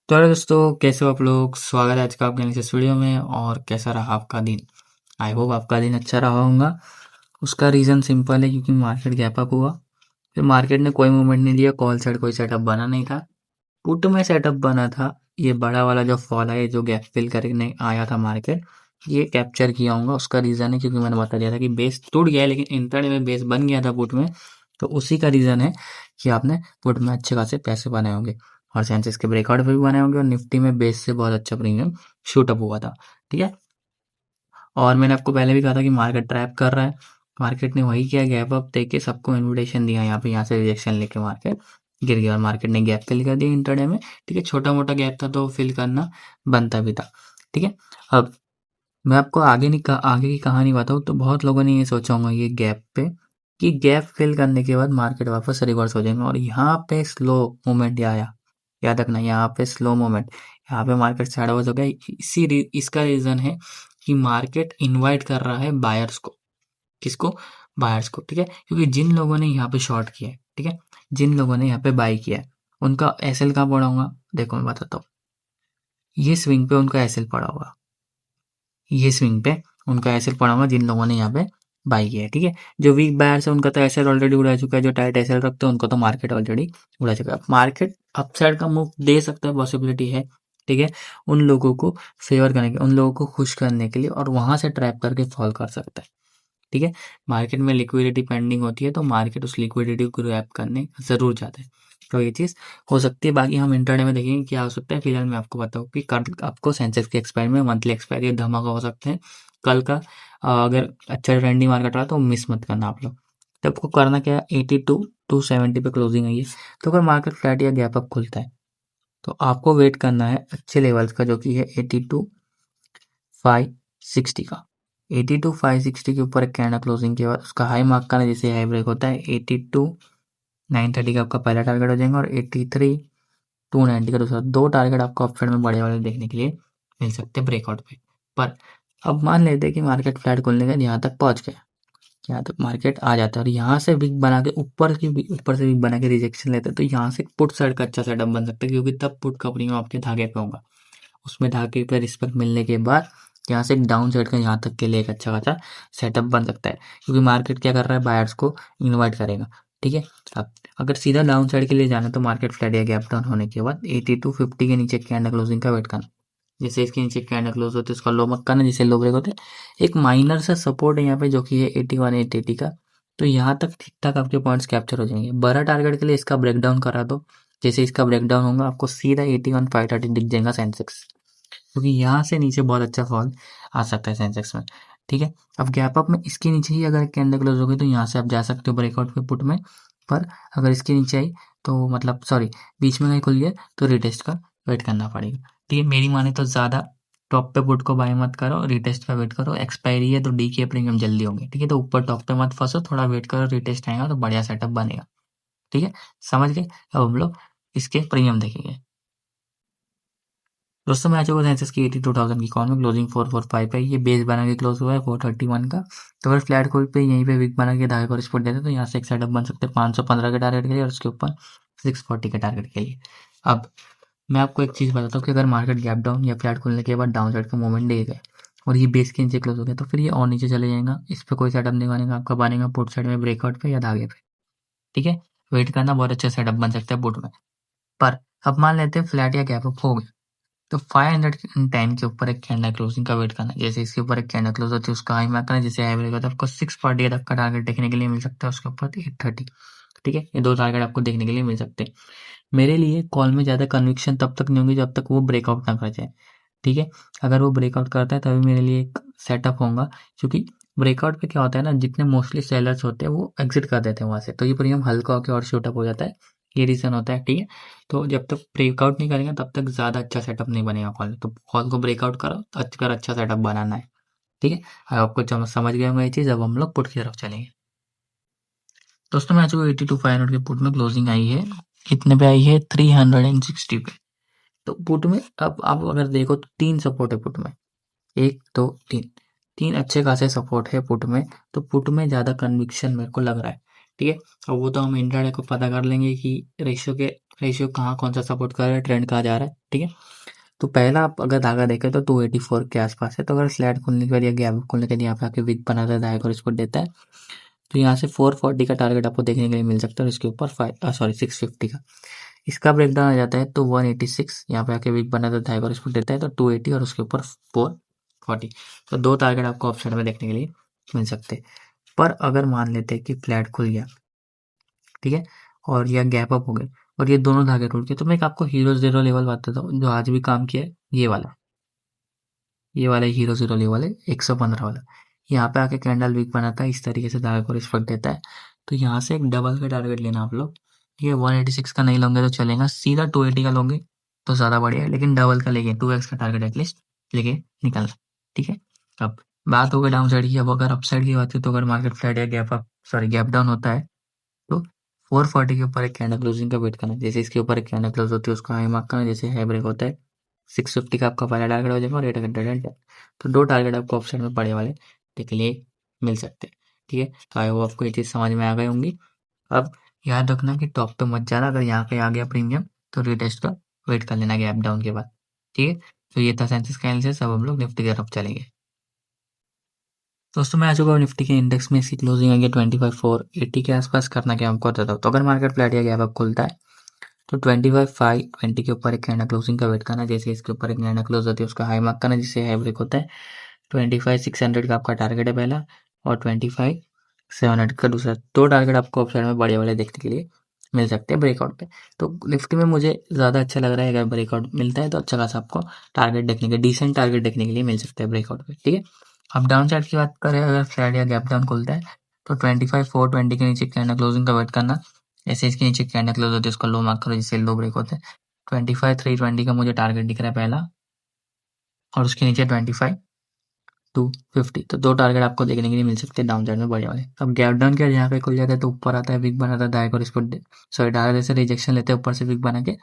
तो हेलो दोस्तों, कैसे हो आप लोग। स्वागत है आज का आपके इस वीडियो में। और कैसा रहा आपका दिन। आई होप आपका दिन अच्छा रहा होगा। उसका रीज़न सिंपल है, क्योंकि मार्केट गैप अप हुआ, फिर मार्केट ने कोई मूवमेंट नहीं लिया। कॉल साइड कोई सेटअप बना नहीं था, पुट में सेटअप बना था। ये बड़ा वाला जो फॉल है, जो गैप फिल करने आया था मार्केट, ये कैप्चर किया होगा। उसका रीज़न है क्योंकि मैंने बता दिया था कि बेस टूट गया है, लेकिन इंट्राडे में बेस बन गया था पुट में। तो उसी का रीज़न है कि आपने पुट में अच्छे खासे पैसे बनाए होंगे, और सेंसेक्स के ब्रेकआउट पे भी बनाए होंगे, और निफ्टी में बेस से बहुत अच्छा प्रीमियम शूट अप हुआ था। ठीक है। और मैंने आपको पहले भी कहा था कि मार्केट ट्रैप कर रहा है। मार्केट ने वही किया, गैप अप देके सबको इन्विटेशन दिया यहाँ पे, यहाँ से रिजेक्शन लेके मार्केट गिर गया, और मार्केट ने गैप फिल कर दिया इंटरडे में। ठीक है, छोटा मोटा गैप था तो फिल करना बनता भी था। ठीक है। अब मैं आपको आगे नहीं आगे की कहानी बताऊँ तो बहुत लोगों ने ये सोचा होगा ये गैप पे, कि गैप फिल करने के बाद मार्केट वापस रिवर्स हो जाएंगे, और यहाँ पे स्लो मूवमेंट आया। याद रखना, यहाँ पे स्लो मूवमेंट, यहाँ पे मार्केट साइडवेज हो गया। इसका रीजन है कि मार्केट इनवाइट कर रहा है बायर्स को। किसको? बायर्स को। ठीक है, क्योंकि जिन लोगों ने यहाँ पे शॉर्ट किया है, ठीक है, जिन लोगों ने यहाँ पे बाई किया है, उनका एसएल कहाँ पड़ा होगा। देखो मैं बताता हूँ, ये स्विंग पे उनका एसएल पड़ा होगा। ये स्विंग पे उनका एसएल पड़ा होगा जिन लोगों ने यहाँ पे बाई किया है। ठीक है, जो वीक बायर्स है उनका तो एसएल ऑलरेडी उड़ा चुका है। जो टाइट एसएल रखते हैं उनको तो मार्केट ऑलरेडी उड़ा चुका है। मार्केट अपसाइड का मूव दे सकता है, पॉसिबिलिटी है। ठीक है, उन लोगों को फेवर करने के, उन लोगों को खुश करने के लिए, और वहां से ट्रैप करके फॉल कर सकता है। ठीक है, मार्केट में लिक्विडिटी पेंडिंग होती है, तो मार्केट उस लिक्विडिटी को ग्रैब करने ज़रूर जाता है। तो ये चीज़ हो सकती है। बाकी हम इंटरडे में देखेंगे क्या हो सकता है। फिलहाल मैं आपको बताऊँ कि कल आपको सेंसेक्स के एक्सपायरी में मंथली एक्सपायरी धमाका हो सकते हैं कल का। अगर अच्छा ट्रेंडिंग मार्केट रहा तो मिस मत करना आप लोग। तो आपको करना क्या है, 82 270 पे क्लोजिंग आई है। तो अगर मार्केट फ्लैट या गैप अप खुलता है तो आपको वेट करना है अच्छे लेवल्स का, जो कि है 82 560 का। 82 560 के ऊपर एक कैंडल क्लोजिंग के बाद उसका हाई मार्क करना, जैसे हाई ब्रेक होता है 82 930 का आपका पहला टारगेट हो जाएगा, और 83 290 का दूसरा। दो टारगेट आपको अपसाइड में बड़े वाले देखने के लिए मिल सकते हैं ब्रेकआउट पे। पर अब मान लेते हैं कि मार्केट फ्लैट खुलने का यहाँ तक पहुंच गया, यहाँ तक मार्केट आ जाता है, और यहाँ से विक बना के ऊपर से विक बना के रिजेक्शन लेते हैं, तो यहाँ से पुट साइड का अच्छा सेटअप बन सकता है, क्योंकि तब पुट का प्रीमियम आपके धागे पे होगा। उसमें धागे पे रिस्पेक्ट मिलने के बाद यहाँ से एक डाउन साइड का यहाँ तक के लिए एक अच्छा खासा सेटअप बन सकता है, क्योंकि मार्केट क्या कर रहा है, बायर्स को इनवाइट करेगा। ठीक है। अब अगर सीधा डाउन साइड के लिए जाना तो मार्केट फ्लैट या गैप डाउन होने के बाद 82 50 के नीचे कैंडल क्लोजिंग का वेट करना। जैसे इसके नीचे कैंडल क्लोज होते हैं उसका लो मत करना, जैसे लो ब्रेक होते हैं। एक माइनर सा सपोर्ट है यहाँ पे, जो कि है 81 880 का। तो यहाँ तक ठीक ठाक आपके पॉइंट्स कैप्चर हो जाएंगे। बड़ा टारगेट के लिए इसका ब्रेकडाउन करा दो। जैसे इसका ब्रेकडाउन होगा आपको सीधा 81 530 दिख जाएगा सेंसेक्स, क्योंकि यहाँ से नीचे बहुत अच्छा फॉल आ सकता है सेंसेक्स में। ठीक है, अब गैप अप में इसके नीचे ही अगर कैंडल क्लोज हो गई तो यहाँ से आप जा सकते हो ब्रेकआउट पे पुट में। पर अगर इसके नीचे आई तो मतलब सॉरी, बीच में कहीं खुल गया तो रिटेस्ट का वेट करना पड़ेगा। ठीक है, मेरी माने तो ज़्यादा टॉप पे पुट को बाय मत करो, रिटेस्ट का वेट करो। एक्सपायरी है तो डी के प्रीमियम जल्दी होंगे। ठीक है, तो ऊपर टॉप पे मत फंसो, थोड़ा वेट करो, रिटेस्ट आएगा तो बढ़िया सेटअप बनेगा। ठीक है, समझ गए। अब हम लोग इसके प्रीमियम देखेंगे। दोस्तों मैं आ चुका सेंसेस की 82,000 की कॉल में, क्लोजिंग 445 है। ये बेस बना के क्लोज हुआ है 431 का। तो अगर फ्लैट खोल पे यहीं पे विक बना के धागे को रिस्पोर्ट देते तो यहाँ से एक सेटअप बन सकते हैं 515 के टारगेट के लिए, और उसके ऊपर 640 के टारगेट के लिए। अब मैं आपको एक चीज़ बताता हूँ कि अगर मार्केट गैप डाउन या फ्लैट खुलने के बाद डाउन साइड का मूवमेंट दे गए और ये बेस के नीचे क्लोज हो गया, तो फिर ये और नीचे चले जाएगा। इस पर कोई सेटअप नहीं बनेगा आपका, बनेगा पुट साइड में ब्रेकआउट पे या धागे पे। ठीक है, वेट करना, बहुत अच्छा सेटअप बन सकता है पुट में। पर अब मान लेते हैं फ्लैट या गैप अप हो गया, तो 510 के ऊपर एक कैंडल क्लोजिंग का वेट करना है। जैसे इसके ऊपर एक कैंडल क्लोज होती है उसका हाई मार्क करना, जैसे एवरेज होता है आपको 640 तक का टारगेट देखने के लिए मिल सकता है, उसके ऊपर 830। ठीक है, ये दो टारगेट आपको देखने के लिए मिल सकते हैं। मेरे लिए कॉल में ज़्यादा कन्विक्शन तब तक नहीं होगी जब तक वो ब्रेकआउट ना कर जाए। ठीक है, अगर वो ब्रेकआउट करता है तभी मेरे लिए एक सेटअप होगा, क्योंकि ब्रेकआउट पे क्या होता है ना, जितने मोस्टली सेलर्स होते हैं वो एग्जिट कर देते हैं वहां से, तो ये प्रीमियम हल्का होकर और शूटअप हो जाता है। ये रीज़न होता है। ठीक है, तो जब तक ब्रेकआउट नहीं करेंगे तब तक ज़्यादा अच्छा सेटअप नहीं बनेगा कॉल। तो कॉल को ब्रेकआउट करो तो अच्छा सेटअप बनाना है। ठीक है, आपको समझ गए होंगे ये चीज़। अब हम लोग पुट की तरफ चलेंगे। दोस्तों मैं आज 82 500 के पुट में क्लोजिंग आई है। कितने पे आई है? 360 पे। तो पुट में अब आप अगर देखो तो तीन सपोर्ट है पुट में, एक दो तीन, तीन अच्छे खासे सपोर्ट है पुट में। तो पुट में ज़्यादा कन्विक्शन मेरे को लग रहा है। ठीक है, अब वो तो हम इंट्राडे को पता कर लेंगे कि रेशियो के रेशियो कहाँ कौन सा सपोर्ट कर रहा है, ट्रेंड कहाँ जा रहा है, ठीक है। तो पहला आप अगर धागा देखें तो 284 के आसपास है। तो अगर फ्लैट खुलने के बाद या गैप खुलने के बाद यहाँ पे आके विक बनाता है, धागा को सपोर्ट देता है, तो यहाँ से 440 का टारगेट आपको देखने के लिए मिल सकता है और इसके ऊपर 650 का इसका ब्रेकडाउन आ जाता है। तो 186 यहाँ पे आके विक बनाता है, धागा को सपोर्ट देता है, तो 280 और उसके ऊपर 440। तो दो टारगेट आपको ऑप्शन में देखने के लिए मिल सकते हैं। पर अगर मान लेते हैं कि फ्लैट खुल गया, ठीक है, और यह गैप अप हो गए और ये दोनों धागे टूट गए, तो मैं एक आपको हीरो जीरो लेवल बताता हूँ जो आज भी काम किया है। ये वाला हीरो जीरो लेवल है 115 वाला। यहाँ पे आके कैंडल वीक बनाता है, इस तरीके से धागे को रिस्पेक्ट देता है। तो यहाँ से एक डबल का टारगेट लेना आप लोग, ठीक है। 186 का नहीं लोगे तो चलेगा, सीधा 280 का लोगे तो ज़्यादा बढ़िया है, लेकिन डबल का लेके 2x का टारगेट एटलीस्ट लेके निकलना, ठीक है। अब बात हो गई डाउन साइड की। अब अगर अप साइड की बात है तो अगर मार्केट फ्लैट या गैप डाउन होता है तो 440 के ऊपर एक कैंडल क्लोजिंग का वेट करना है। जैसे इसके ऊपर एक कैंडल क्लोज होती है उसका हाई मार्क करना, जैसे हाई ब्रेक होता है 650 का आपका पहला टारगेट हो जाएगा और 810। तो दो टारगेट आपको ऑप्शन में बड़े वाले देखने लिए मिल सकते हैं, ठीक है। तो आई होप आपको ये चीज़ समझ में आ गई होंगी। अब याद रखना कि टॉप पे मत जाना, अगर यहाँ पे आ गया प्रीमियम तो रीटेस्ट का वेट कर लेना गैप डाउन के बाद, ठीक है। तो ये था सेंसेक्स का एनालिसिस। अब हम लोग निफ्टी की तरफ चलेंगे। दोस्तों मैं आ चुका हूँ निफ्टी के इंडेक्स में। इसकी क्लोजिंग आ गई 25,480 के आसपास। करना क्या हमको बताता हूँ। तो अगर मार्केट फ्लैट या गैप अप खुलता है तो 25,520 के ऊपर एक कैंडल क्लोजिंग का वेट करना। जैसे इसके ऊपर एक कैंडल क्लोज होती है उसका हाई मार्क करना, जिससे हाई ब्रेक होता है। 25,600 का आपका टारगेट है पहला और 25,700 का दूसरा। दो टारगेट आपको ऑप्शन में बड़े वाले देखने के लिए मिल सकते हैं ब्रेकआउट पे। तो निफ्टी में मुझे ज़्यादा अच्छा लग रहा है, अगर ब्रेकआउट मिलता है तो अच्छा खासा आपको टारगेट देखने के डिसेंट टारगेट देखने के लिए मिल सकता है ब्रेकआउट पे, ठीक है। अब डाउन साइड की बात करें, अगर फ्लैट या गैप डाउन खुलता है तो 25,420 के नीचे कैंडल क्लोजिंग का वेट करना। जैसे इसके नीचे कैंडल क्लोज होती है उसका लो मार्क करो, जिससे लो ब्रेक होते हैं। 25,320 का मुझे टारगेट दिख रहा है पहला और उसके नीचे 25,250। तो दो टारगेट आपको देखने के लिए मिल सकते हैं डाउन साइड में बड़े वाले। अब गैप डाउन क्या यहाँ पे खुल जाता है तो ऊपर आता है विक बनाता है, दाएं को सॉरी डायरेक्ट से रिजेक्शन लेते हैं ऊपर से विक बना के,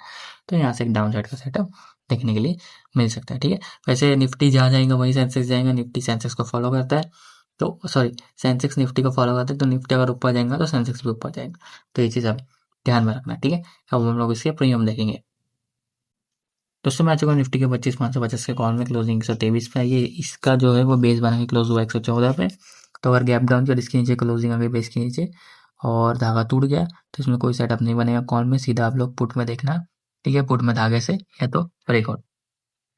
तो यहाँ से एक डाउन साइड का सेटअप देखने के लिए मिल सकता है, ठीक है। वैसे निफ्टी जहाँ जाएगा वही सेंसेक्स जाएगा। निफ्टी सेंसेक्स को फॉलो करता है तो सॉरी सेंसेक्स निफ्टी को फॉलो करता है, तो निफ्टी अगर ऊपर जाएगा तो सेंसेक्स भी ऊपर जाएगा। तो ये चीज़ आप ध्यान में रखना, ठीक है। अब हम लोग इसके प्रीमियम देखेंगे। दोस्तों मैं आ चुका हूँ निफ्टी के 25,550 के कॉल में। क्लोजिंग 123 पे आई है। इसका जो है वो बेस बना के क्लोज हुआ 114 पे। तो अगर गैप डाउन किया इसके नीचे क्लोजिंग आ गई बेस के नीचे और धागा टूट गया तो इसमें कोई सेटअप नहीं बनेगा कॉल में, सीधा आप लोग पुट में देखना, ठीक है। पुट में धागे से या तो ब्रेकआउट।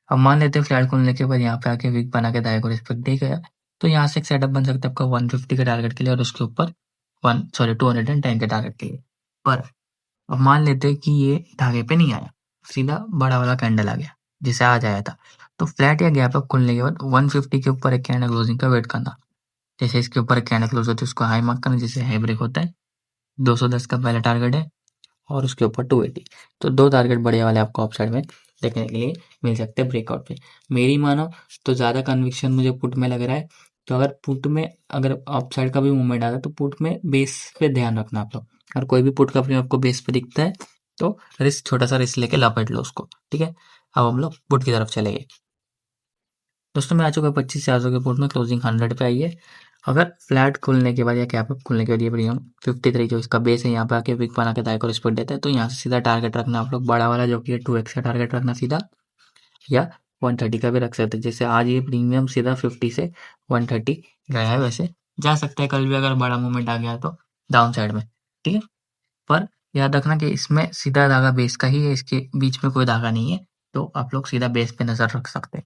अब मान लेते हैं फ्लैट खोलने के बाद यहाँ पे आके वीक बना के धागे को रिस्पेक्ट दे गया, तो यहाँ से एक सेटअप बन सकता है आपका 150 के टारगेट के लिए और उसके ऊपर 210 के टारगेट के लिए। पर अब मान लेते हैं कि ये धागे पे नहीं आया, सीधा बड़ा वाला कैंडल आ गया जिसे आज आया था। तो फ्लैट या गैप अप खुलने के बाद 150 के ऊपर एक कैंडल क्लोजिंग का वेट करना। जैसे इसके ऊपर एक कैंडल क्लोज होती है उसको हाई मार्क करना, जिससे हाई ब्रेक होता है। 210 का पहला टारगेट है और उसके ऊपर 280। तो दो टारगेट बड़े वाले आपको अप साइड में देखने के लिए मिल सकते हैं ब्रेकआउट पे। मेरी मानो तो ज़्यादा कन्विक्शन मुझे पुट में लग रहा है। तो अगर पुट में अगर अप साइड का भी मूवमेंट आता है तो पुट में बेस पे ध्यान रखना आप लोग। अगर कोई भी पुट का प्रीमियम आपको बेस पे दिखता है तो रिस्क, छोटा सा रिस्क लेके लपेट लो उसको, ठीक है। अब हम लोग पुट की तरफ चलेंगे। दोस्तों मैं आ चुका 25,400 के पुट में। क्लोजिंग 100 पे आई है। अगर फ्लैट खुलने के बाद या कैप अप खुलने के बाद ये प्रीमियम 53 जो इसका बेस है यहाँ पे आके विक बना के दाएं को रिस्पेक्ट देता है, तो यहाँ से सीधा टारगेट रखना आप लोग बड़ा वाला, जो कि 2x का टारगेट रखना सीधा, या 130 का भी रख सकते हैं। जैसे आज ये प्रीमियम सीधा 50 से 130 गया है, वैसे जा सकता है कल भी अगर बड़ा मूवमेंट आ गया तो डाउन साइड में, ठीक है। पर याद रखना कि इसमें सीधा धागा बेस का ही है, इसके बीच में कोई धागा नहीं है, तो आप लोग सीधा बेस पे नजर रख सकते हैं।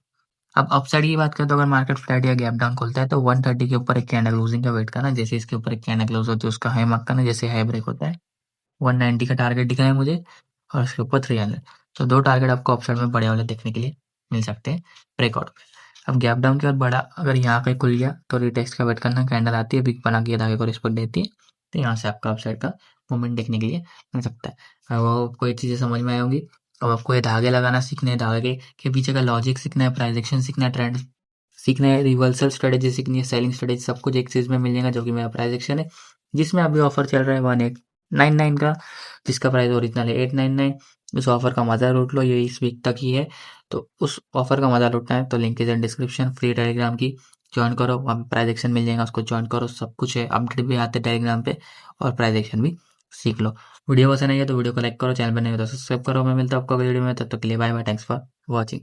अब अपसाइड की बात करें तो अगर मार्केट फ्लैट या गैप डाउन खुलता है तो 130 के ऊपर एक कैंडल क्लोजिंग का वेट करना। जैसे इसके ऊपर एक कैंडल क्लोज होती है उसका हाई मार्क करना, जैसे हाई ब्रेक होता है। 190 का टारगेट दिख रहा है मुझे और उसके ऊपर 300। तो दो टारगेट आपको अपसाइड में बड़े वाले देखने के लिए मिल सकते हैं ब्रेकआउट पे। अब गैप डाउन के बाद बड़ा अगर यहाँ पे खुल गया तो रिटेस्ट का वेट करना। कैंडल आती है, बिग बना के धागे को रिस्पेक्ट देती है, तो यहाँ से आपका अपसाइड का मूवमेंट देखने के लिए मिल सकता है। वो कोई चीज़ें समझ में आई होंगी। अब आपको ये धागे लगाना सीखने हैं, धागे के पीछे का लॉजिक सीखना है, प्राइस एक्शन सीखना है, ट्रेंड सीखना है, रिवर्सल स्ट्रेटेजी सीखनी है, सेलिंग स्ट्रेटेजी, सब कुछ एक चीज़ में मिल जाएगा, जो कि मेरा प्राइस एक्शन है, जिसमें अभी ऑफर चल रहा है 1899 का, जिसका प्राइस ओरिजिनल है 899। उस ऑफर का मजा लूट लो, ये इस वीक तक ही है। तो उस ऑफर का मजा लूटना है तो link is in description. Free Telegram की ज्वाइन करो, वहाँ पे प्राइस एक्शन मिल जाएगा, उसको ज्वाइन करो, सब कुछ है, अपडेट भी आते हैं टेलीग्राम पे और प्राइस एक्शन भी सीख लो। वीडियो पसंद आई है तो वीडियो को लाइक करो, चैनल पर नहीं हो तो सब्सक्राइब करो। मैं मिलता हूँ आपको अगली वीडियो में, तब तक के लिए bye bye, thanks for watching.